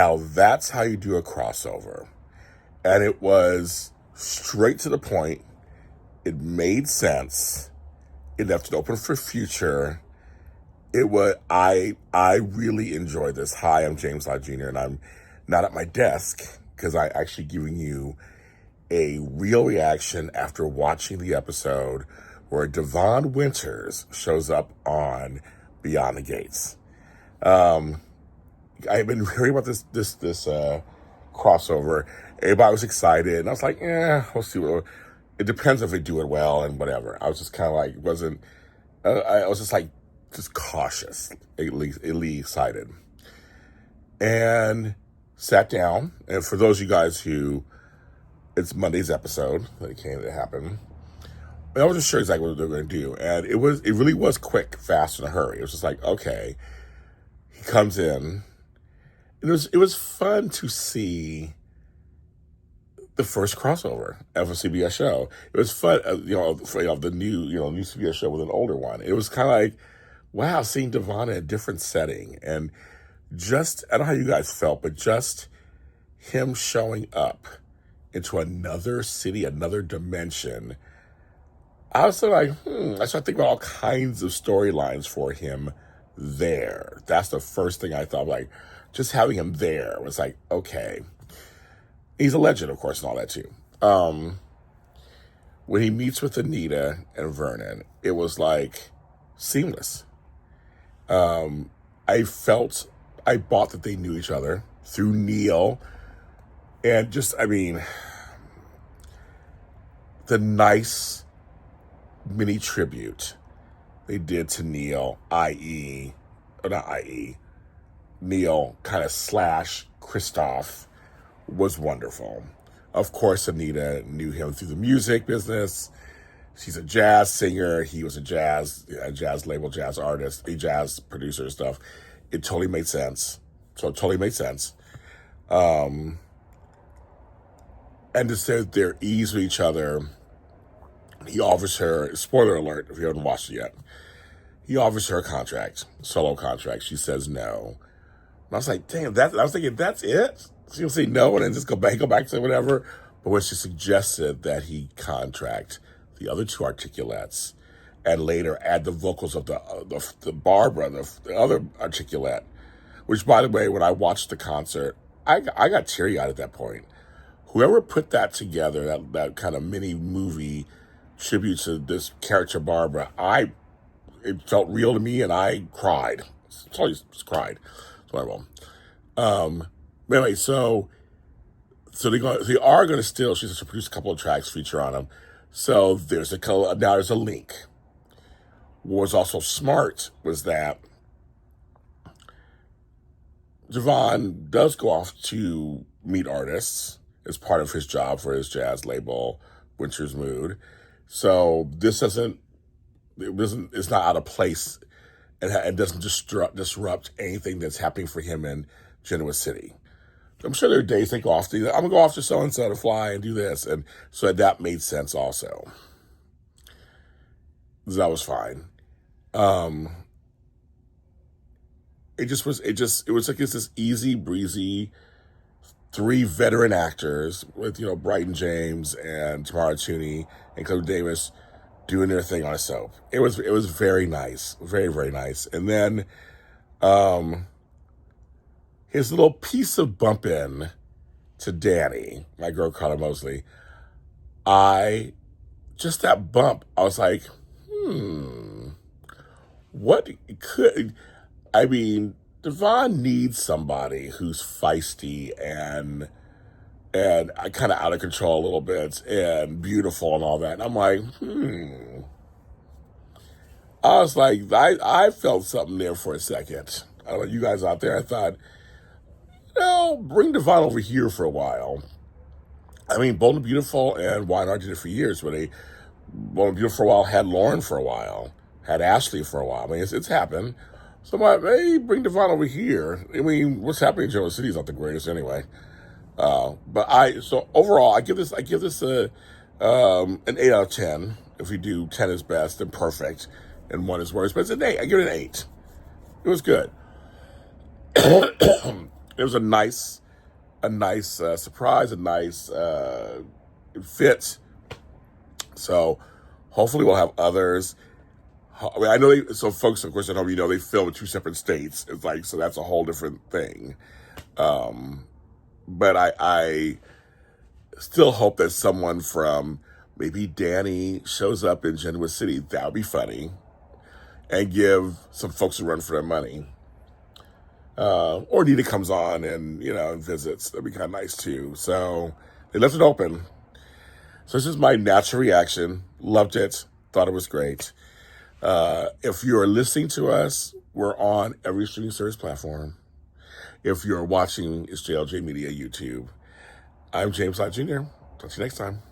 Now that's how you do a crossover. And it was straight to the point. It made sense. It left it open for future. It was I really enjoyed this. Hi, I'm James Lott Jr. and I'm not at my desk because I'm actually giving you a real reaction after watching the episode where Devon Winters shows up on Beyond the Gates. I've been hearing about this crossover. Everybody was excited, and I was like, we'll see. It depends if they do it well and whatever. I was just kind of like, I was just like, just cautious, at least excited. And sat down, and for those of you guys who, it's Monday's episode that happened. I wasn't sure exactly what they were going to do, and it really was quick, fast, in a hurry. It was just like, okay, he comes in. It was fun to see the first crossover of a CBS show. It was fun, the new CBS show with an older one. It was kind of like, wow, seeing Devon in a different setting, and just, I don't know how you guys felt, but just him showing up into another city, another dimension. I was sort of like, I started thinking about all kinds of storylines for him there. That's the first thing I thought, like, just having him there was like, okay. He's a legend, of course, and all that too. When he meets with Anita and Vernon, it was like seamless. I bought that they knew each other through Neil. And just, the nice mini tribute they did to Neil, Neil kind of / Christoph was wonderful. Of course, Anita knew him through the music business. She's a jazz singer. He was a jazz label, jazz artist, a jazz producer and stuff. It totally made sense. And to say that they're ease with each other, he offers her, spoiler alert if you haven't watched it yet, he offers her a solo contract. She says no. And I was like, damn, I was thinking, that's it? She'll say no and then just go back to whatever. But when she suggested that he contract the other two articulates and later add the vocals of the Barbara, the other articulate, which, by the way, when I watched the concert, I got teary-eyed at that point. Whoever put that together, that kind of mini movie tribute to this character Barbara, it felt real to me, and I cried. Just cried. It's wonderful. Anyway, so they are going to still. She says to produce a couple of tracks feature on them. So there's a link. What was also smart was that Devon does go off to meet artists as part of his job for his jazz label, Winter's Mood. So it's not out of place. It doesn't disrupt anything that's happening for him in Genoa City. I'm sure there are days they go off I'm going to go off to so-and-so to fly and do this. And so that made sense also. That was fine. It was like this easy breezy, 3 veteran actors with, Bryton James and Tamara Tooney and Chloe Davis doing their thing on a soap. It was very nice. Very, very nice. And then, his little piece of bump in to Danny, my girl Carla Mosley, just that bump, I was like, Devon needs somebody who's feisty and kind of out of control a little bit and beautiful and all that. And I'm like, I was like, I felt something there for a second. I don't know, you guys out there, I thought, bring Devon over here for a while. Bold and Beautiful and Wine did it for years, but Bold and Beautiful for a while had Lauren for a while, had Ashley for a while. it's happened. So I'm like, hey, bring Devon over here. What's happening in Genoa City is not the greatest anyway. So overall, I give this an 8 out of 10. If you do 10 is best and perfect, and 1 is worst, but it's an 8. I give it an 8. It was good. It was a nice surprise, a nice fit. So hopefully we'll have others. I mean, I know so folks, of course, at home, they film in two separate states. It's like, so that's a whole different thing. But I still hope that someone from maybe Danny shows up in Genoa City. That would be funny. And give some folks a run for their money. Or Nita comes on and visits. That'd be kind of nice too. So they left it open. So this is my natural reaction. Loved it. Thought it was great. If you're listening to us, we're on every streaming service platform. If you're watching, it's JLJ Media YouTube. I'm James Lott Jr. Talk to you next time.